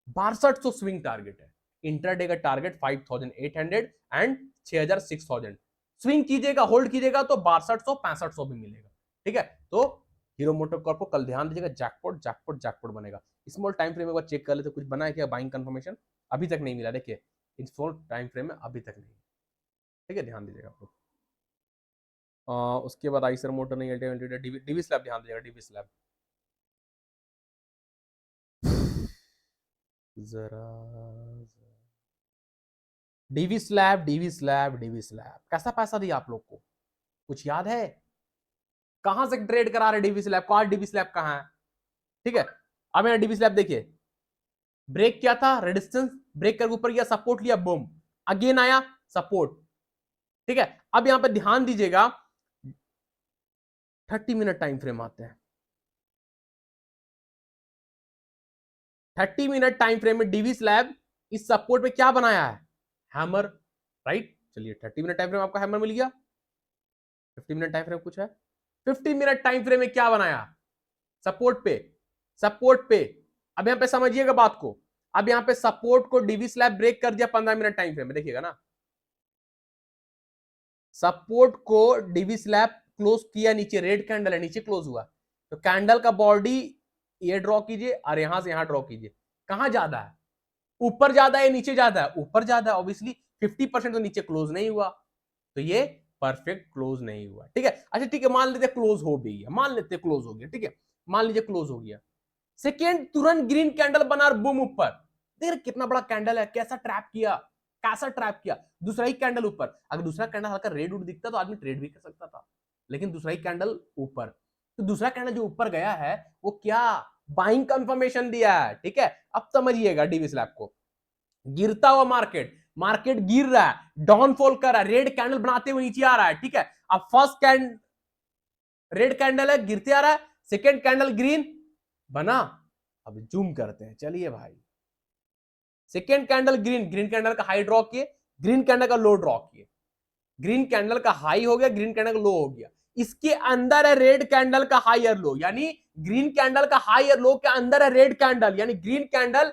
6200 स्विंग टारगेट है। इंट्राडे का टारगेट 5800 एंड 6000, 6000। स्विंग कीजिएगा, होल्ड कीजिएगा, तो 6200, 6500 भी मिलेगा। ठीक है, तो हीरो मोटोकॉर्प को कल ध्यान दीजिएगा, जैकपॉट जैकपॉट जैकपॉट बनेगा। स्मॉल टाइम फ्रेम में एक बार चेक कर लेते, कुछ बना है क्या बाइंग कंफर्मेशन, अभी तक नहीं मिला। देखिए स्मॉल टाइम फ्रेम में अभी तक नहीं। ठीक है, ध्यान दीजिएगा आप लोग। उसके बाद आइसर मोटर नहीं, डीवी स्लैब ध्यान दीजिएगा, डीवी स्लैब जरा, Divi's lab, Divi's lab, Divi's lab कैसा पैसा दिया आप लोग को, कुछ याद है, कहां से ट्रेड करा रहे डीवी स्लैब, कहां डीवी स्लैब कहां है। ठीक है, अब यहाँ डीवी स्लैब देखिए, ब्रेक किया था, रेजिस्टेंस ब्रेक करके ऊपर गया, सपोर्ट लिया, बूम, अगेन आया सपोर्ट। ठीक है, अब यहां पे ध्यान दीजिएगा 30 मिनट टाइम फ्रेम आते हैं। 30 मिनट टाइम फ्रेम में डीवी स्लैब इस सपोर्ट पे क्या बनाया है, हैमर, राइट। चलिए 30 मिनट टाइम फ्रेम आपका हैमर मिल गया। 50 मिनट टाइम फ्रेम कुछ है, 50 मिनट टाइम फ्रेम में क्या बनाया, सपोर्ट पे, सपोर्ट पे। अब यहां पे समझिएगा बात को, अब यहां पे सपोर्ट को डीवी स्लैब ब्रेक कर दिया 15 मिनट टाइम फ्रेम में, देखिएगा ना, सपोर्ट को डीवी स्लैब क्लोज किया, नीचे रेड कैंडल है, नीचे क्लोज हुआ, तो कैंडल का बॉडी ये ड्रॉ कीजिए और यहां से यहां ड्रॉ कीजिए, कहां ज्यादा है, ऊपर ज्यादा है नीचे ज्यादा है, ऊपर ज्यादा है ऑब्वियसली, 50% तो नीचे क्लोज नहीं हुआ, तो ये परफेक्ट क्लोज नहीं हुआ। ठीक है, अच्छा ठीक है, मान लेते क्लोज हो भी गया, मान लेते क्लोज हो गया, ठीक है, मान लीजिए क्लोज हो गया, सेकेंड तुरंत ग्रीन कैंडल बना और बूम ऊपर, देख कितना बड़ा कैंडल है, कैसा ट्रैप किया, कैसा ट्रैप किया, दूसरा ही कैंडल ऊपर, अगर दूसरा कैंडल हल्का रेड उड दिखता तो आदमी ट्रेड भी कर सकता था, लेकिन दूसरा ही कैंडल ऊपर, तो दूसरा कैंडल जो ऊपर गया है वो क्या, बाइंग कंफर्मेशन दिया है। ठीक है, अब समझिएगा डीवी स्लैब को, गिरता हुआ मार्केट, मार्केट गिर रहा है, डाउनफॉल कर रहा है, रेड कैंडल बनाते हुए नीचे आ रहा है। ठीक है, अब फर्स्ट कैंडल रेड कैंडल है, गिरते आ रहा है, सेकेंड कैंडल ग्रीन बना, अब जूम करते हैं, चलिए भाई, second candle green, green candle का हाई ड्रॉ किए, ग्रीन कैंडल का लो ड्रॉ किए, ग्रीन कैंडल का हाई हो गया, ग्रीन कैंडल का लो हो गया, इसके अंदर है रेड कैंडल का हाई और लो, यानी ग्रीन कैंडल का हाई और लो के अंदर है रेड कैंडल, यानी ग्रीन कैंडल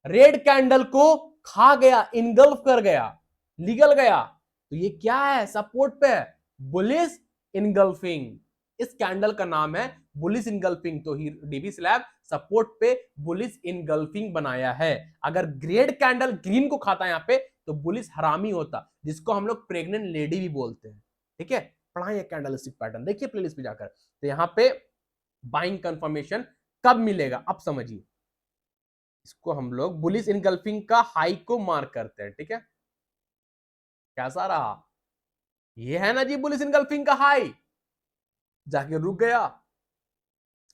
रेड कैंडल को खा गया, इनगल्फ कर गया, निगल गया, तो ये क्या है, सपोर्ट पे है, बुलिश इनगल्फिंग, इस कैंडल का नाम है बुलिश इनगल्फिंग। तो डीवी स्लैब सपोर्ट पे बुलिश इनगल्फिंग बनाया है। अगर ग्रेड कैंडल ग्रीन को खाता यहां पे तो बुलिश हरामी होता, जिसको हम लोग प्रेग्नेंट लेडी भी बोलते हैं। ठीक है, पढ़ाइए कैंडलस्टिक पैटर्न, देखिए प्लेलिस्ट पे जाकर, तो यहां पे बाइंग कंफर्मेशन कब मिलेगा, अब समझिए, इसको हम लोग बुलिश इनगल्फिंग का हाई को मार्क करते हैं। ठीक है, कैसा रहा, ये है ना जी बुलिश इनगल्फिंग का हाई, जाके रुक गया,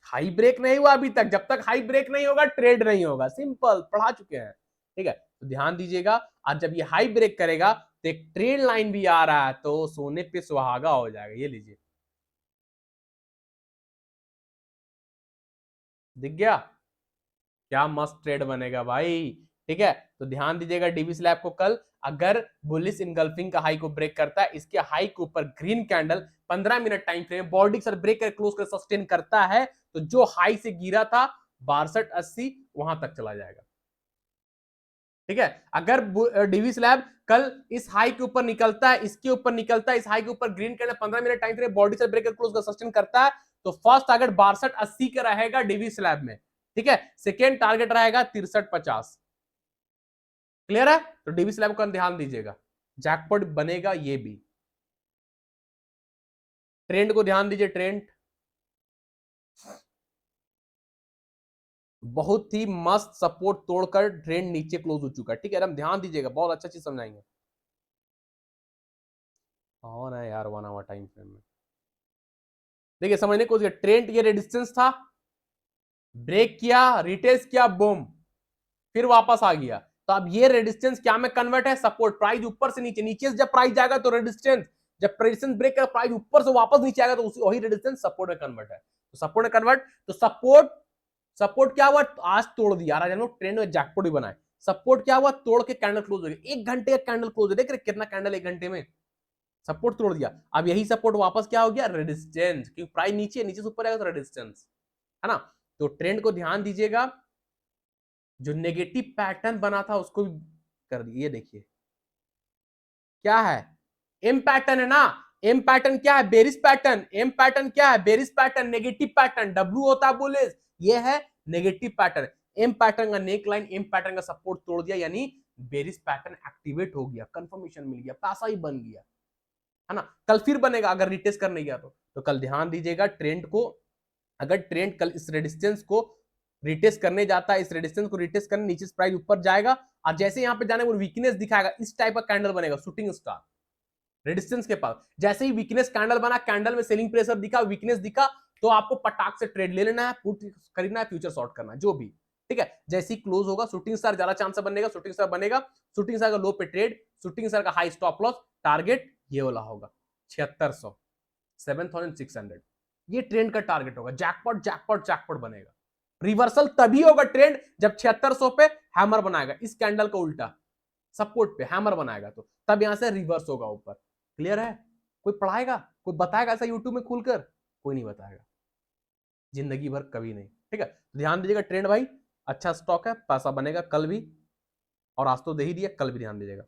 हाई ब्रेक नहीं हुआ अभी तक, जब तक हाई ब्रेक नहीं होगा ट्रेड नहीं होगा, सिंपल, पढ़ा चुके हैं। ठीक है, तो ध्यान दीजिएगा, आज जब ये हाई ब्रेक करेगा तो एक ट्रेड लाइन भी आ रहा है, तो सोने पे सुहागा हो जाएगा, ये लीजिए, दिख गया, क्या मस्त ट्रेड बनेगा भाई। ठीक है, तो ध्यान दीजिएगा डीवी स्लैब को कल अगर बुलिश इनगल्फिंग का हाई को ब्रेक करता है, इसके हाई के ऊपर green candle 15 minute time frame body sir break कर क्लोज कर सस्टेन करता है, तो जो हाई से गिरा था 6280 वहां तक चला जाएगा। ठीक है, अगर डीवी स्लैब कल इस हाई के ऊपर निकलता है, इसके ऊपर निकलता है, इस हाई के ऊपर green candle 15 minute time frame body से ब्रेक क्लोज कर सस्टेन करता है, तो फर्स्ट टारगेट 6280 का रहेगा डीवी स्लैब में। ठीक है, सेकेंड टारगेट रहेगा 6350। क्लियर है, तो डीवी स्लैब का ध्यान दीजिएगा, जैकपॉट बनेगा ये भी। ट्रेंड को ध्यान दीजिए, ट्रेंड बहुत ही मस्त सपोर्ट तोड़कर ट्रेंड नीचे क्लोज हो चुका है। ठीक है, हम ध्यान दीजिएगा, बहुत अच्छा चीज समझाएंगे। हाँ ना यार, 1 आवर टाइम फ्रेम में देखिए, समझने को ट्रेंड ये रेजिस्टेंस था, ब्रेक किया, रिटेस्ट किया, बूम, फिर वापस आ गया, तो अब ये रेजिस्टेंस क्या में कन्वर्ट है, सपोर्ट, प्राइस ऊपर से नीचे, नीचे से जब प्राइस जाएगा तो रेजिस्टेंस, जब रेजिस्टेंस ब्रेक कर प्राइस ऊपर से वापस नीचे आएगा तो वही रेजिस्टेंस सपोर्ट में कन्वर्ट है, तो सपोर्ट में कन्वर्ट, तो सपोर्ट, सपोर्ट क्या हुआ, आज तोड़ दिया, आज हम लोग ट्रेंड में जैकपॉट भी बनाए, सपोर्ट क्या हुआ, तोड़ के कैंडल क्लोज हो गया, 1 घंटे का कैंडल क्लोज है, देख रहे कितना कैंडल 1 घंटे में, सपोर्ट तोड़ दिया, अब यही सपोर्ट वापस क्या हो गया, रेजिस्टेंस, क्योंकि प्राइस नीचे, नीचे से ऊपर आएगा तो रेजिस्टेंस है ना। तो ट्रेंड को ध्यान दीजिएगा, जो नेगेटिव पैटर्न बना था उसको भी कर दिए, ये देखिए क्या है, एम पैटर्न है ना, एम पैटर्न क्या है, बेरिश पैटर्न, एम पैटर्न क्या है, bearish pattern, negative pattern, W होता है बुलिश, ये है नेगेटिव पैटर्न, एम पैटर्न का नेक लाइन, एम पैटर्न का सपोर्ट तोड़ दिया, यानी बेरिश पैटर्न एक्टिवेट हो गया, कंफर्मेशन मिल गया, पैसा ही बन गया, है ना। कल फिर बनेगा अगर रिटेस्ट करने गया तो कल ध्यान दीजिएगा ट्रेंड को, अगर ट्रेंड कल इस रेजिस्टेंस को रिटेस्ट करने जाता है, इस रेजिस्टेंस को रिटेस्ट करने, नीचे प्राइस ऊपर जाएगा और जैसे यहां पे जाने वो वीकनेस दिखाएगा, इस टाइप का कैंडल बनेगा, शूटिंग स्टार रेजिस्टेंस के पास, जैसे ही वीकनेस कैंडल बना, कैंडल में सेलिंग प्रेशर दिखा, वीकनेस दिखा, तो आपको पटाख से ट्रेड ले लेना है, पुट खरीदना है, फ्यूचर शॉर्ट करना है, जो भी। ठीक है, जैसे ही क्लोज होगा शूटिंग स्टार ज्यादा चांस बनेगा, शूटिंग स्टार बनेगा, शूटिंग स्टार का लो पे ट्रेड, शूटिंग स्टार का हाई स्टॉप लॉस, टारगेट ये वाला होगा 7600, 7600, ये ट्रेंड का टारगेट होगा। जैकपॉट जैकपॉट जैकपॉट बनेगा। रिवर्सल तभी होगा ट्रेंड जब 7600 पे हैमर बनाएगा, इस कैंडल का उल्टा सपोर्ट पे हैमर बनाएगा, तो तब यहां से रिवर्स होगा ऊपर। क्लियर है? कोई पढ़ाएगा, कोई बताएगा ऐसा यूट्यूब में खुलकर? कोई नहीं बताएगा, जिंदगी भर कभी नहीं। ठीक है, तो ध्यान दीजिएगा, ट्रेंड भाई अच्छा स्टॉक है, पैसा बनेगा कल भी, और आज तो दे ही दिया, कल भी ध्यान दीजिएगा।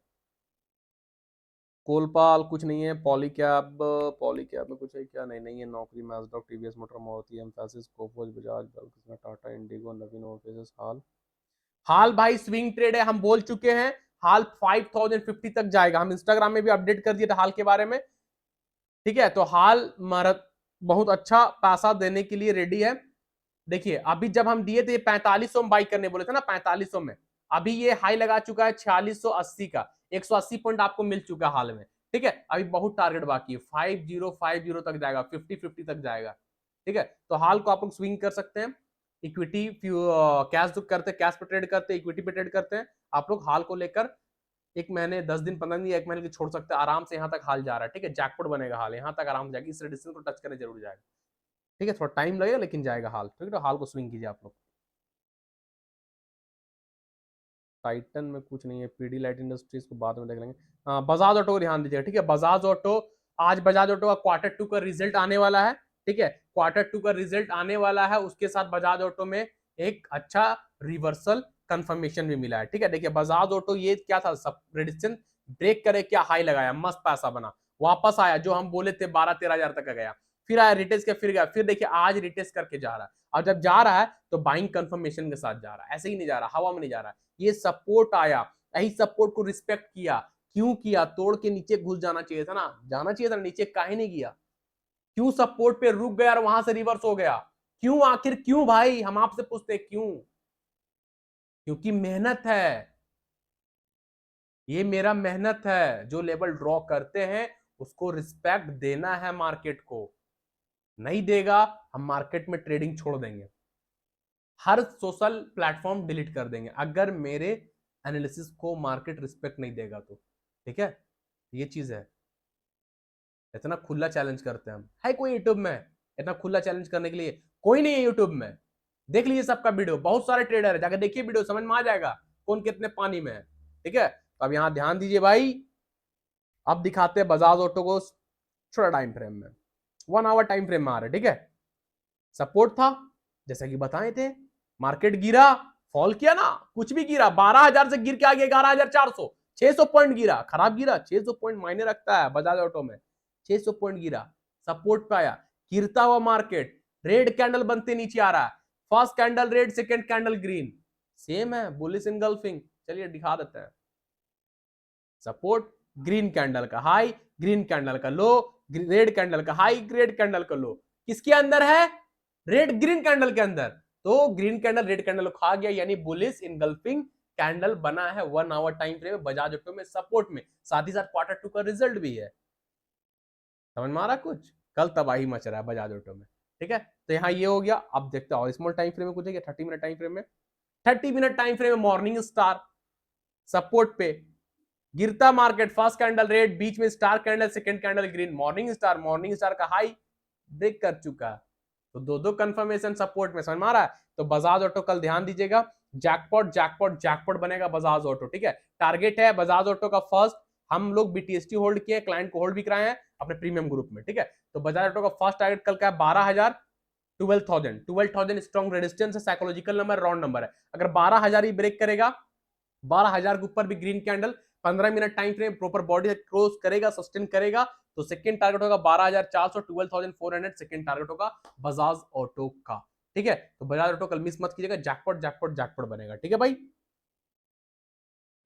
कोलपाल कुछ नहीं है, पॉलीकैब, पॉलीकैब में कुछ है क्या? नहीं नहीं है, नौकरी, मैजडॉक, टीवीएस मोटर, मारुति, एम्फैसिस, कोफोर्ज, बजाज, बल्कि टाटा, इंडिगो, नवीन, ओफिस, हाल। हाल भाई स्विंग ट्रेड है, हम बोल चुके हैं, हाल 5050 तक जाएगा, हम इंस्टाग्राम में भी अपडेट कर दिए थे हाल के बारे में। ठीक है, तो हाल बहुत अच्छा पैसा देने के लिए रेडी है। देखिए अभी जब हम दिए थे 4500 में बाई करने बोले थे ना, 4500 में, अभी ये हाई लगा चुका है 4680 का, 180 पॉइंट आपको मिल चुका है हाल में। ठीक है, अभी बहुत टारगेट बाकी है, 5050 तक जाएगा, 5050 तक जाएगा। ठीक है, तो हाल को आप लोग स्विंग कर सकते हैं। इक्विटी कैश करते, कैश पे ट्रेड करते, इक्विटी पे ट्रेड करते हैं आप लोग, हाल को लेकर 1 महीने, 10 दिन, 15 दिन, 1 महीने की छोड़ सकते हैं आराम से। यहाँ तक हाल जा रहा है, ठीक है, जैकपॉट बनेगा हाल, यहाँ तक आराम से जाएगी, इस रेजिस्टेंस को टच करने जरूर जाएगा। ठीक है, थोड़ा टाइम लगेगा लेकिन जाएगा हाल। ठीक है, तो हाल को स्विंग कीजिए आप लोग। टाइटन में कुछ नहीं है, पीडी लाइट इंडस्ट्रीज को बाद में देख लेंगे। बजाज ऑटो को ध्यान दीजिएगा। ठीक है, बजाज ऑटो, आज बजाज ऑटो का Q2 का रिजल्ट आने वाला है। ठीक है, Q2 का रिजल्ट आने वाला है, उसके साथ बजाज ऑटो में एक अच्छा रिवर्सल कंफर्मेशन भी मिला है। ठीक है, देखिए बजाज ऑटो ये क्या था, सब रेजिस्टेंस ब्रेक करे, क्या हाई लगाया, मस्त पैसा बना, वापस आया, जो हम बोले थे 12-13 हजार तक का गया, फिर आया रिटेस्ट के, फिर गया, फिर देखिए आज रिटेस्ट करके जा रहा है, और जब जा रहा है तो बाइंग कंफर्मेशन के साथ जा रहा है, ऐसे ही नहीं जा रहा, हवा में नहीं जा रहा है। ये सपोर्ट आया, यही सपोर्ट को रिस्पेक्ट किया, क्यों किया? तोड़ के नीचे घुस जाना चाहिए था ना, जाना चाहिए था नीचे, काहे नहीं गया? क्यों सपोर्ट पे रुक गया और वहां से रिवर्स हो गया? क्यों? आखिर क्यों भाई, हम आपसे पूछते क्यों? क्योंकि मेहनत है, ये मेरा मेहनत है, जो लेवल ड्रॉ करते हैं उसको रिस्पेक्ट देना है मार्केट को, नहीं देगा हम मार्केट में ट्रेडिंग छोड़ देंगे, हर सोशल प्लेटफॉर्म डिलीट कर देंगे अगर मेरे एनालिसिस को मार्केट रिस्पेक्ट नहीं देगा तो। ठीक है, ये चीज है, इतना खुला चैलेंज करते हैं हम, है कोई यूट्यूब में इतना खुला चैलेंज करने के लिए? कोई नहीं है यूट्यूब में। देख लीजिए सबका वीडियो, बहुत सारे ट्रेडर है, जाकर देखिए वीडियो, समझ में आ जाएगा कौन कितने पानी में है। ठीक है, तो अब यहां ध्यान दीजिए भाई, अब दिखाते हैं बजाज ऑटो को छोटा टाइम फ्रेम में, 1 आवर टाइम फ्रेम में आ रहा है। ठीक है, सपोर्ट था जैसा कि बताए थे, मार्केट गिरा, फॉल किया ना, कुछ भी गिरा, 12,000 से गिर के आ गया 11,400, 600 पॉइंट गिरा, खराब गिरा, 600 पॉइंट मायने रखता है बजाज ऑटो में, 600 पॉइंट गिरा, सपोर्ट पे आया, गिरता हुआ मार्केट, रेड कैंडल बनते नीचे आ रहा है, first candle red, second candle green, same है बुलिश इनगल्फिंग। चलिए दिखा देते हैं, सपोर्ट, ग्रीन कैंडल का हाई, ग्रीन कैंडल का लो, रेड कैंडल का हाई, रेड कैंडल का लो, किसके अंदर है? रेड ग्रीन कैंडल के अंदर। तो ग्रीन कैंडल रेड कैंडल खा गया, यानी बुलिश इनगल्फिंग कैंडल बना है 1 आवर टाइम फ्रेम में बजाज ऑटो में, सपोर्ट में, साथ ही साथ Q2 का रिजल्ट भी है। समझ में आ रहा कुछ? कल तबाही मच रहा है बजाज ऑटो में। ठीक है, तो यहाँ ये हो गया। अब देखते हैं स्मॉल टाइम फ्रेम में कुछ है क्या, 30 मिनट टाइम फ्रेम में, 30 मिनट टाइम फ्रेम में मॉर्निंग स्टार सपोर्ट पे, गिरता मार्केट, फर्स्ट कैंडल रेड, बीच में star candle, second candle green, morning star का हाई ब्रेक कर चुका है, तो दो दो कंफर्मेशन सपोर्ट में, समझ में आ रहा है? तो बजाज ऑटो कल ध्यान दीजिएगा, जैकपॉट जैकपॉट जैकपॉट बनेगा बजाज ऑटो। ठीक है, टारगेट है बजाज ऑटो का फर्स्ट, हम लोग बीटीएसटी होल्ड किए, क्लाइंट को होल्ड भी कराए हैं अपने प्रीमियम ग्रुप में। ठीक है, तो बजाज ऑटो का फर्स्ट टारगेट कल का है 12,000, 12,000 स्ट्रॉन्ग रेजिस्टेंस है, साइकोलॉजिकल नंबर, राउंड नंबर है, अगर 12,000 ही ब्रेक करेगा, 12,000 के ऊपर भी green candle 15 minute time frame proper body cross करेगा, सस्टेन करेगा, तो सेकंड टारगेट होगा 12,400, 12,400 सेकंड टारगेट होगा बजाज ऑटो का। ठीक है, तो बजाज ऑटो कल मिस मत कीजिएगा, जैकपॉट जैकपॉट जैकपॉट बनेगा। ठीक है भाई,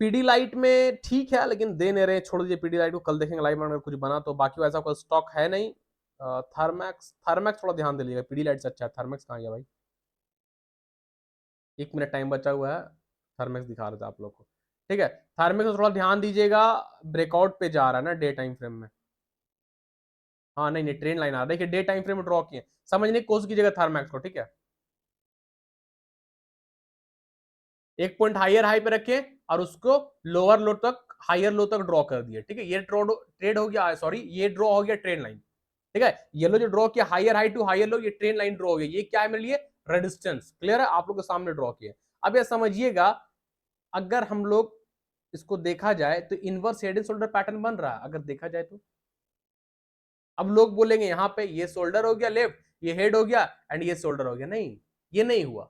पीडी लाइट में ठीक है लेकिन दे नहीं रहे, छोड़ दीजिए पीडी लाइट को, कल देखेंगे लाइव में अगर कुछ बना तो, बाकी वैसा कोई स्टॉक है नहीं। थर्मैक्स, थर्मैक्स थोड़ा ध्यान दे लीजिएगा, पीडी लाइट से अच्छा है थर्मैक्स। कहाँ गया भाई, 1 मिनट टाइम बचा हुआ है, थर्मैक्स दिखा रहे थे आप लोग को। ठीक है, थर्मैक्स में थोड़ा ध्यान दीजिएगा, ब्रेकआउट पे जा रहा है ना डे टाइम फ्रेम में। हाँ नहीं नहीं, ट्रेन लाइन आ रहा है, देखिए डे टाइम फ्रेम में ड्रॉ किए, समझने की कोशिश कीजिएगा थर्मैक्स को। ठीक है, एक पॉइंट हायर हाई पे रखे और उसको लोअर लो तक हायर लो तक ड्रॉ कर दिए, ठीक है। ये ट्रेड हो गया, सॉरी ये ड्रॉ हो गया ट्रेंड लाइन, ठीक है। येलो जो ड्रॉ किया higher high to higher low, ये ट्रेंड लाइन ड्रॉ हो गया, ये क्या है मेरे लिए, रेजिस्टेंस। क्लियर है, आप लोग के सामने ड्रॉ किया। अब ये समझिएगा, अगर हम लोग इसको देखा जाए तो inverse head and shoulder pattern बन रहा है, अगर देखा जाए तो। अब लोग बोलेंगे यहाँ पे ये शोल्डर हो गया लेफ्ट, ये हेड हो गया एंड ये शोल्डर हो गया, नहीं ये नहीं हुआ।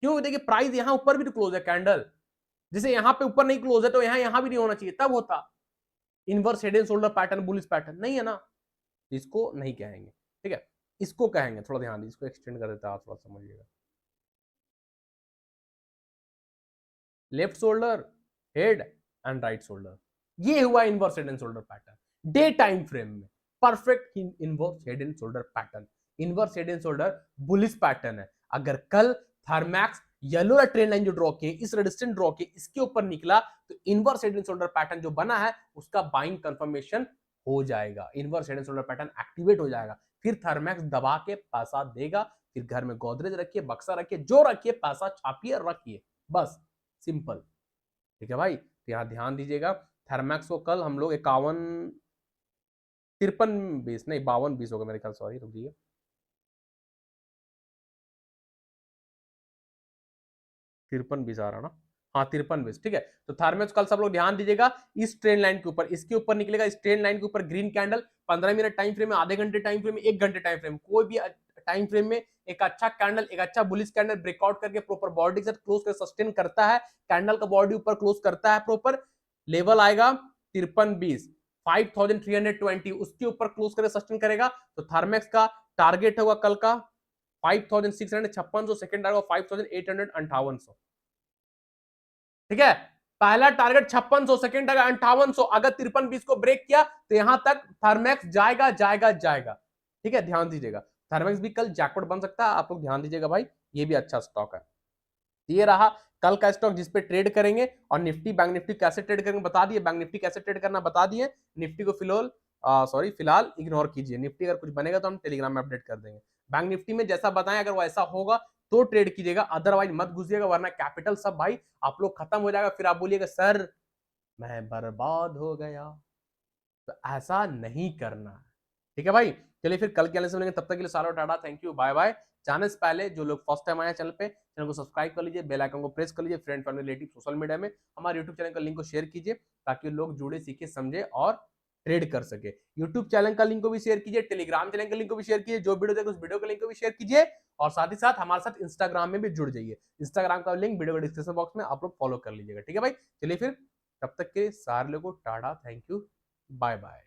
क्यों, देखिए प्राइस यहाँ ऊपर भी तो क्लोज है कैंडल, जैसे यहाँ पे ऊपर नहीं क्लोज है तो यहाँ भी नहीं होना चाहिए, तब होता inverse head and shoulder pattern, bullish pattern, नहीं है ना, इसको नहीं कहेंगे, ठीक है। इसको कहेंगे, थोड़ा ध्यान दीजिए, इसको एक्सटेंड कर देता है, आप थोड़ा समझिएगा। Left shoulder, head and right shoulder, ये हुआ inverse head and shoulder pattern day time frame में, perfect inverse head and shoulder pattern. Inverse head and shoulder bullish pattern है। अगर कल थर्मैक्स येलो ट्रेंड लाइन जो ड्रॉ किए, इस रेजिस्टेंस ड्रॉ किए, इसके ऊपर निकला तो inverse head and shoulder pattern जो बना है उसका बाइंग कंफर्मेशन हो जाएगा, inverse head and shoulder pattern activate हो जाएगा। फिर थर्मैक्स दबा के पैसा देगा, फिर घर में गोदरेज रखिए, बक्सा रखिए, जो रखिए, पैसा छापिए, रखिए, बस सिंपल, ठीक है भाई। तो यहाँ ध्यान दीजिएगा, थर्मैक्स को कल हम लोग 53 नहीं 52 होगा मेरे ख्याल, सॉरी रुकिए, तिरपन बीस आ रहा ना, हाँ 53, ठीक है। तो थर्मैक्स कल सब लोग ध्यान दीजिएगा, इस ट्रेंड लाइन के ऊपर, इसके ऊपर निकलेगा, इस ट्रेंड लाइन के ऊपर green candle, 15 minute time frame में, आधे घंटे टाइम फ्रेम में, 1 घंटे टाइम फ्रेम, कोई भी टाइम फ्रेम में एक अच्छा कैंडल, एक अच्छा बुलिश कैंडल ब्रेकआउट करके प्रॉपर बॉडी के साथ क्लोज कर सस्टेन करता है, कैंडल का बॉडी ऊपर क्लोज करता है प्रॉपर, लेवल आएगा 5320, 5320, उसके ऊपर क्लोज करके सस्टेन करेगा, तो थर्मैक्स का टारगेट होगा कल का 5656 सेकंड आएगा 5858, ठीक है। पहला टारगेट 5600, सेकंड टारगेट 5800, अगर 5320 को ब्रेक किया तो यहां तक थर्मैक्स जाएगा जाएगा जाएगा, ठीक है, ध्यान दीजिएगा। थर्मैक्स भी कल जैकपॉट बन सकता है, आप लोग ध्यान दीजिएगा भाई, ये भी अच्छा स्टॉक है। ये रहा कल का स्टॉक जिसपे ट्रेड करेंगे, और निफ्टी बैंक निफ्टी कैसे ट्रेड करेंगे बता दिए, बैंक निफ्टी कैसे ट्रेड करना बता दिए, निफ्टी को फिलहाल इग्नोर कीजिए, निफ्टी अगर कुछ बनेगा तो हम टेलीग्राम में अपडेट कर देंगे। बैंक निफ्टी में जैसा बताएं, अगर वो ऐसा होगा तो ट्रेड कीजिएगा, अदरवाइज मत घुसिएगा, वरना कैपिटल सब भाई आप लोग खत्म हो जाएगा, फिर आप बोलिएगा सर मैं बर्बाद हो गया, तो ऐसा नहीं करना है, ठीक है भाई। चलिए फिर कल के आने से मिलेंगे, तब तक के लिए सारा tata, thank you, bye bye. जाने से पहले जो लोग फर्स्ट टाइम आए चैनल पे, चैनल को सब्सक्राइब कर लीजिए, बेल आइकन को प्रेस कर लीजिए, friend family relative social media में हमारे यूट्यूब चैनल का लिंक को शेयर कीजिए, ताकि लोग जुड़े, सीखे, समझे और ट्रेड कर सके। यूट्यूब चैनल का लिंक को भी शेयर कीजिए, टेलीग्राम चैनल का लिंक को भी शेयर कीजिए, जो वीडियो देखे उस वीडियो का लिंक को भी शेयर कीजिए, और साथ ही साथ हमारे साथ इंस्टाग्राम में भी जुड़ जाइए, इंस्टाग्राम का लिंक वीडियो के डिस्क्रिप्शन बॉक्स में आप लोग फॉलो कर लीजिएगा, ठीक है भाई। चलिए फिर तब तक के सारे लोगों को tata, thank you, bye bye.